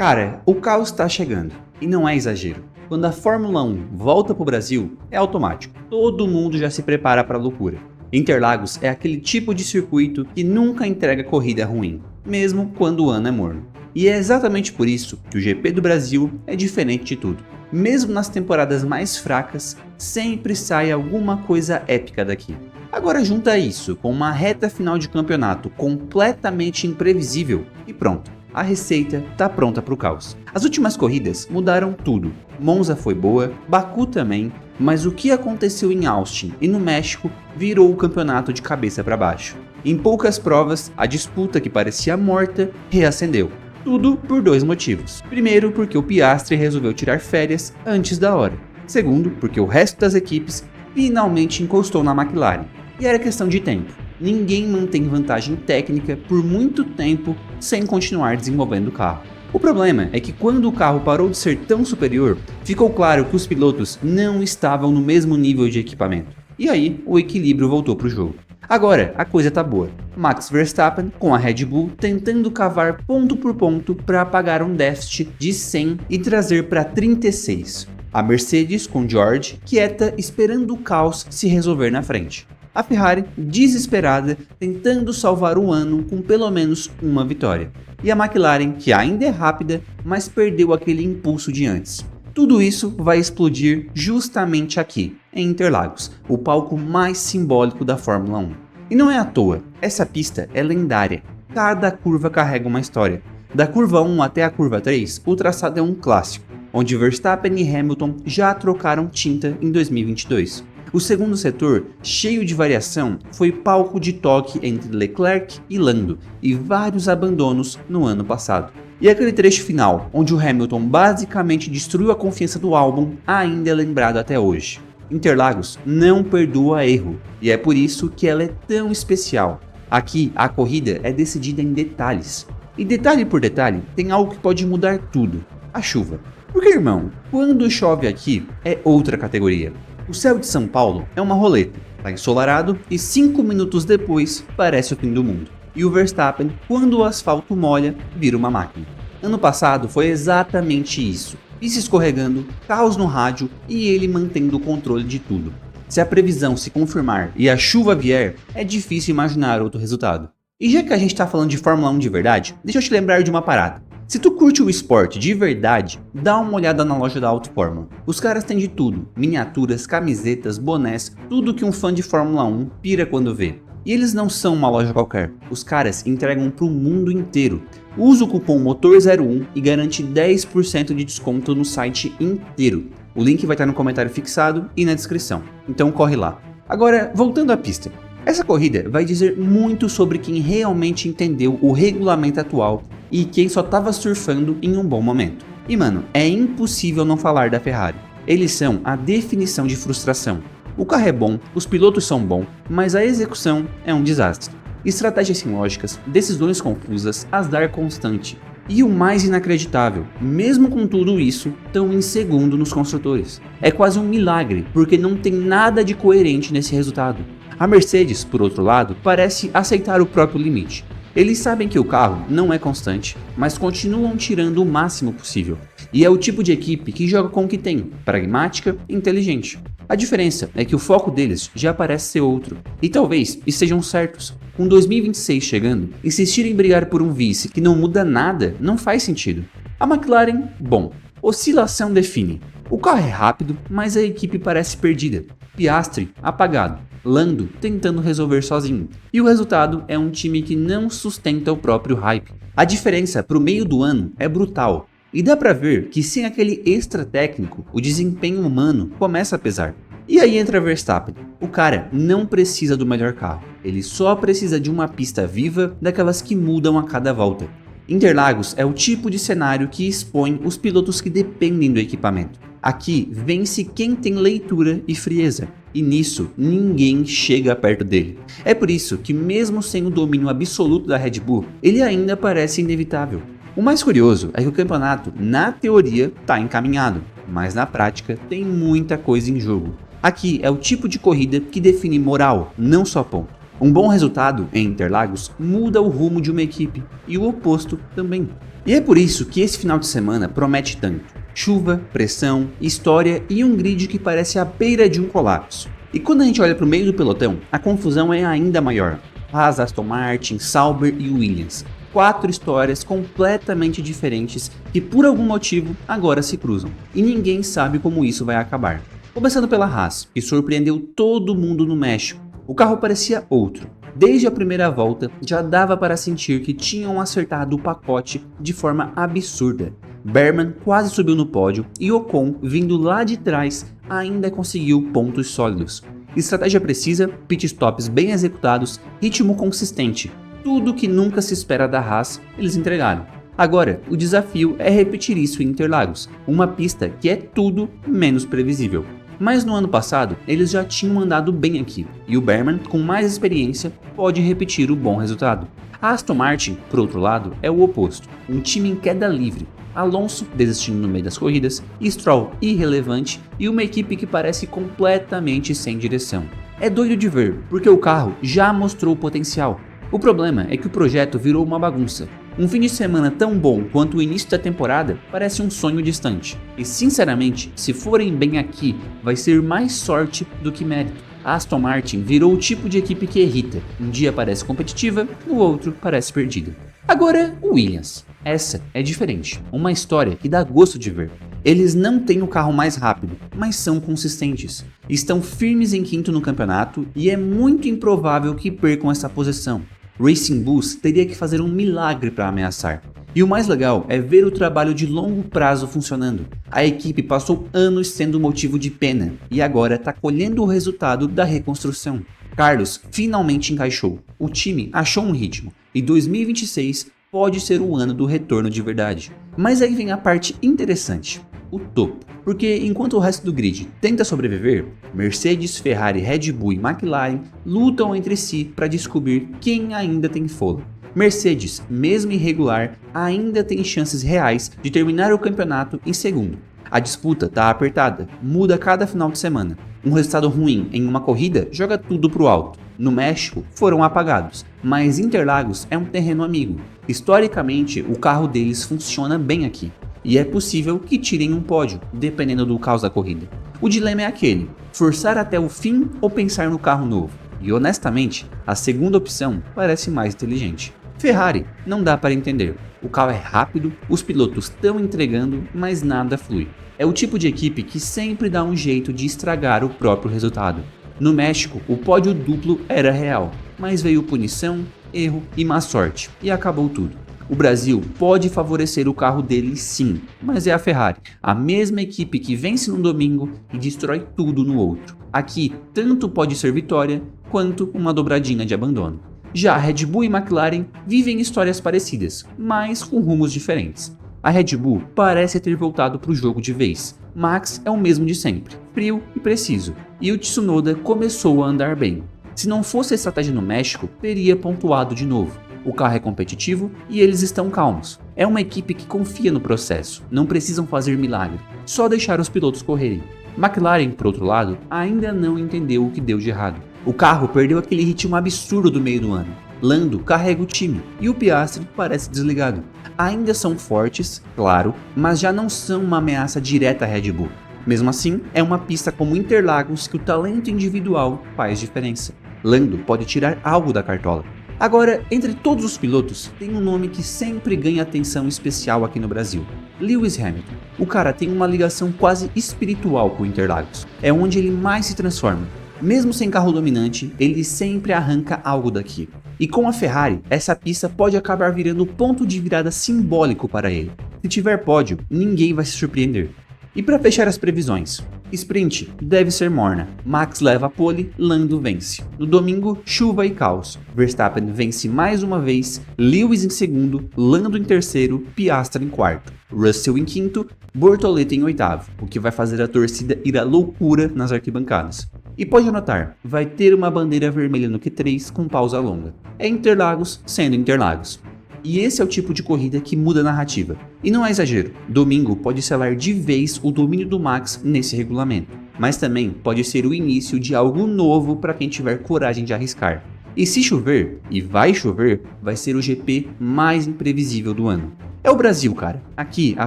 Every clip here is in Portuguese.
Cara, o caos tá chegando. E não é exagero. Quando a Fórmula 1 volta pro Brasil, é automático. Todo mundo já se prepara pra loucura. Interlagos é aquele tipo de circuito que nunca entrega corrida ruim, mesmo quando o ano é morno. E é exatamente por isso que o GP do Brasil é diferente de tudo. Mesmo nas temporadas mais fracas, sempre sai alguma coisa épica daqui. Agora junta isso com uma reta final de campeonato completamente imprevisível e pronto. A receita tá pronta para o caos. As últimas corridas mudaram tudo. Monza foi boa, Baku também, mas o que aconteceu em Austin e no México virou o campeonato de cabeça para baixo. Em poucas provas, a disputa que parecia morta reacendeu. Tudo por dois motivos. Primeiro, porque o Piastri resolveu tirar férias antes da hora. Segundo, porque o resto das equipes finalmente encostou na McLaren. E era questão de tempo. Ninguém mantém vantagem técnica por muito tempo sem continuar desenvolvendo o carro. O problema é que quando o carro parou de ser tão superior, ficou claro que os pilotos não estavam no mesmo nível de equipamento. E aí, o equilíbrio voltou para o jogo. Agora, a coisa tá boa. Max Verstappen, com a Red Bull, tentando cavar ponto por ponto para apagar um déficit de 100 e trazer para 36. A Mercedes, com George, quieta, esperando o caos se resolver na frente. A Ferrari, desesperada, tentando salvar o ano com pelo menos uma vitória. E a McLaren, que ainda é rápida, mas perdeu aquele impulso de antes. Tudo isso vai explodir justamente aqui, em Interlagos, o palco mais simbólico da Fórmula 1. E não é à toa, essa pista é lendária. Cada curva carrega uma história. Da curva 1 até a curva 3, o traçado é um clássico, onde Verstappen e Hamilton já trocaram tinta em 2022. O segundo setor, cheio de variação, foi palco de toque entre Leclerc e Lando, e vários abandonos no ano passado. E aquele trecho final, onde o Hamilton basicamente destruiu a confiança do Albon, ainda é lembrado até hoje. Interlagos não perdoa erro, e é por isso que ela é tão especial. Aqui, a corrida é decidida em detalhes. E detalhe por detalhe, tem algo que pode mudar tudo: a chuva. Porque, irmão, quando chove aqui, é outra categoria. O céu de São Paulo é uma roleta, tá ensolarado e 5 minutos depois parece o fim do mundo. E o Verstappen, quando o asfalto molha, vira uma máquina. Ano passado foi exatamente isso. Pista escorregando, caos no rádio e ele mantendo o controle de tudo. Se a previsão se confirmar e a chuva vier, é difícil imaginar outro resultado. E já que a gente tá falando de Fórmula 1 de verdade, deixa eu te lembrar de uma parada. Se tu curte o esporte de verdade, dá uma olhada na loja da Auto Fórmula. Os caras têm de tudo: miniaturas, camisetas, bonés, tudo que um fã de Fórmula 1 pira quando vê. E eles não são uma loja qualquer, os caras entregam pro mundo inteiro. Usa o cupom MOTOR01 e garante 10% de desconto no site inteiro. O link vai estar no comentário fixado e na descrição, então corre lá. Agora, voltando à pista. Essa corrida vai dizer muito sobre quem realmente entendeu o regulamento atual e quem só tava surfando em um bom momento. E mano, é impossível não falar da Ferrari. Eles são a definição de frustração. O carro é bom, os pilotos são bons, mas a execução é um desastre. Estratégias sem lógicas, decisões confusas, azar constante. E o mais inacreditável, mesmo com tudo isso, estão em segundo nos construtores. É quase um milagre, porque não tem nada de coerente nesse resultado. A Mercedes, por outro lado, parece aceitar o próprio limite. Eles sabem que o carro não é constante, mas continuam tirando o máximo possível. E é o tipo de equipe que joga com o que tem, pragmática e inteligente. A diferença é que o foco deles já parece ser outro. E talvez estejam certos. Com 2026 chegando, insistir em brigar por um vice que não muda nada não faz sentido. A McLaren, bom, oscilação define. O carro é rápido, mas a equipe parece perdida. Piastri, apagado. Lando tentando resolver sozinho. E o resultado é um time que não sustenta o próprio hype. A diferença pro meio do ano é brutal. E dá pra ver que sem aquele extra técnico, o desempenho humano começa a pesar. E aí entra Verstappen. O cara não precisa do melhor carro. Ele só precisa de uma pista viva, daquelas que mudam a cada volta. Interlagos é o tipo de cenário que expõe os pilotos que dependem do equipamento. Aqui vence quem tem leitura e frieza. E nisso, ninguém chega perto dele. É por isso que mesmo sem o domínio absoluto da Red Bull, ele ainda parece inevitável. O mais curioso é que o campeonato, na teoria, está encaminhado, mas na prática tem muita coisa em jogo. Aqui é o tipo de corrida que define moral, não só ponto. Um bom resultado em Interlagos muda o rumo de uma equipe, e o oposto também. E é por isso que esse final de semana promete tanto. Chuva, pressão, história e um grid que parece à beira de um colapso. E quando a gente olha para o meio do pelotão, a confusão é ainda maior. Haas, Aston Martin, Sauber e Williams. 4 histórias completamente diferentes que por algum motivo agora se cruzam. E ninguém sabe como isso vai acabar. Começando pela Haas, que surpreendeu todo mundo no México. O carro parecia outro. Desde a primeira volta, já dava para sentir que tinham acertado o pacote de forma absurda. Berman quase subiu no pódio e Ocon, vindo lá de trás, ainda conseguiu pontos sólidos. Estratégia precisa, pitstops bem executados, ritmo consistente. Tudo que nunca se espera da Haas, eles entregaram. Agora, o desafio é repetir isso em Interlagos, uma pista que é tudo menos previsível. Mas no ano passado, eles já tinham andado bem aqui, e o Berman, com mais experiência, pode repetir o bom resultado. A Aston Martin, por outro lado, é o oposto, um time em queda livre. Alonso desistindo no meio das corridas, Stroll irrelevante e uma equipe que parece completamente sem direção. É doido de ver, porque o carro já mostrou o potencial. O problema é que o projeto virou uma bagunça. Um fim de semana tão bom quanto o início da temporada parece um sonho distante. E sinceramente, se forem bem aqui, vai ser mais sorte do que mérito. A Aston Martin virou o tipo de equipe que irrita. Um dia parece competitiva, no outro parece perdida. Agora, o Williams. Essa é diferente. Uma história que dá gosto de ver. Eles não têm o carro mais rápido, mas são consistentes. Estão firmes em quinto no campeonato e é muito improvável que percam essa posição. Racing Bulls teria que fazer um milagre para ameaçar. E o mais legal é ver o trabalho de longo prazo funcionando. A equipe passou anos sendo motivo de pena e agora está colhendo o resultado da reconstrução. Carlos finalmente encaixou. O time achou um ritmo e 2026 pode ser o ano do retorno de verdade. Mas aí vem a parte interessante, o topo. Porque enquanto o resto do grid tenta sobreviver, Mercedes, Ferrari, Red Bull e McLaren lutam entre si para descobrir quem ainda tem fôlego. Mercedes, mesmo irregular, ainda tem chances reais de terminar o campeonato em segundo. A disputa está apertada, muda cada final de semana. Um resultado ruim em uma corrida joga tudo pro alto. No México, foram apagados, mas Interlagos é um terreno amigo. Historicamente, o carro deles funciona bem aqui. E é possível que tirem um pódio, dependendo do caos da corrida. O dilema é aquele, forçar até o fim ou pensar no carro novo. E honestamente, a segunda opção parece mais inteligente. Ferrari, não dá para entender. O carro é rápido, os pilotos estão entregando, mas nada flui. É o tipo de equipe que sempre dá um jeito de estragar o próprio resultado. No México, o pódio duplo era real, mas veio punição, erro e má sorte, e acabou tudo. O Brasil pode favorecer o carro dele sim, mas é a Ferrari, a mesma equipe que vence num domingo e destrói tudo no outro. Aqui, tanto pode ser vitória, quanto uma dobradinha de abandono. Já a Red Bull e McLaren vivem histórias parecidas, mas com rumos diferentes. A Red Bull parece ter voltado para o jogo de vez. Max é o mesmo de sempre, frio e preciso, e o Tsunoda começou a andar bem. Se não fosse a estratégia no México, teria pontuado de novo. O carro é competitivo e eles estão calmos. É uma equipe que confia no processo, não precisam fazer milagre, só deixar os pilotos correrem. McLaren, por outro lado, ainda não entendeu o que deu de errado. O carro perdeu aquele ritmo absurdo do meio do ano. Lando carrega o time e o Piastri parece desligado. Ainda são fortes, claro, mas já não são uma ameaça direta à Red Bull. Mesmo assim, é uma pista como Interlagos que o talento individual faz diferença. Lando pode tirar algo da cartola. Agora, entre todos os pilotos, tem um nome que sempre ganha atenção especial aqui no Brasil: Lewis Hamilton. O cara tem uma ligação quase espiritual com Interlagos. É onde ele mais se transforma. Mesmo sem carro dominante, ele sempre arranca algo daqui. E com a Ferrari, essa pista pode acabar virando ponto de virada simbólico para ele. Se tiver pódio, ninguém vai se surpreender. E para fechar as previsões, sprint deve ser morna. Max leva a pole, Lando vence. No domingo, chuva e caos. Verstappen vence mais uma vez, Lewis em segundo, Lando em terceiro, Piastri em quarto, Russell em quinto, Bortoleto em oitavo, o que vai fazer a torcida ir à loucura nas arquibancadas. E pode anotar, vai ter uma bandeira vermelha no Q3 com pausa longa. É Interlagos sendo Interlagos. E esse é o tipo de corrida que muda a narrativa. E não é exagero, domingo pode selar de vez o domínio do Max nesse regulamento, mas também pode ser o início de algo novo para quem tiver coragem de arriscar. E se chover, e vai chover, vai ser o GP mais imprevisível do ano. É o Brasil, cara. Aqui, a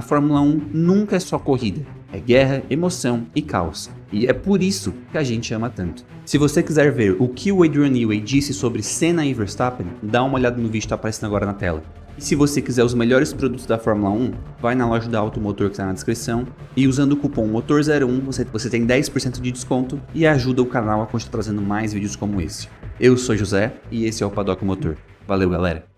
Fórmula 1 nunca é só corrida. É guerra, emoção e caos. E é por isso que a gente ama tanto. Se você quiser ver o que o Adrian Newey disse sobre Senna e Verstappen, dá uma olhada no vídeo que está aparecendo agora na tela. E se você quiser os melhores produtos da Fórmula 1, vai na loja da Automotor que está na descrição e usando o cupom MOTOR01 você tem 10% de desconto e ajuda o canal a continuar trazendo mais vídeos como esse. Eu sou José e esse é o Paddock Motor. Valeu, galera!